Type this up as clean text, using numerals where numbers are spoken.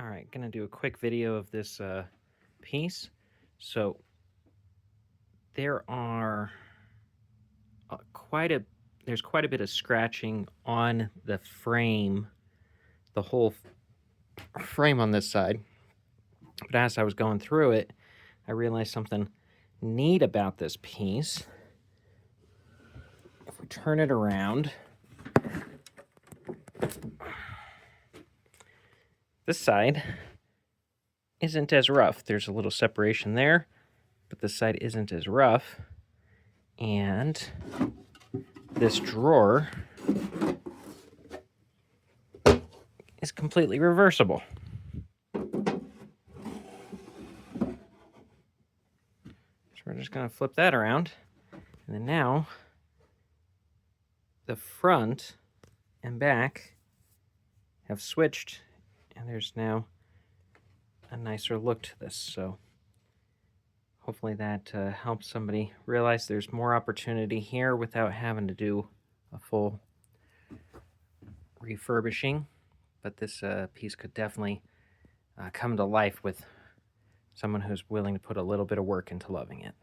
All right, gonna do a quick video of this piece. So there are there's quite a bit of scratching on the frame, the whole frame on this side. But as I was going through it, I realized something neat about this piece. If we turn it around, this side isn't as rough. There's a little separation there, but this side isn't as rough. And this drawer is completely reversible. So we're just going to flip that around. And then now the front and back have switched, and there's now a nicer look to this. So hopefully that helps somebody realize there's more opportunity here without having to do a full refurbishing. But this piece could definitely come to life with someone who's willing to put a little bit of work into loving it.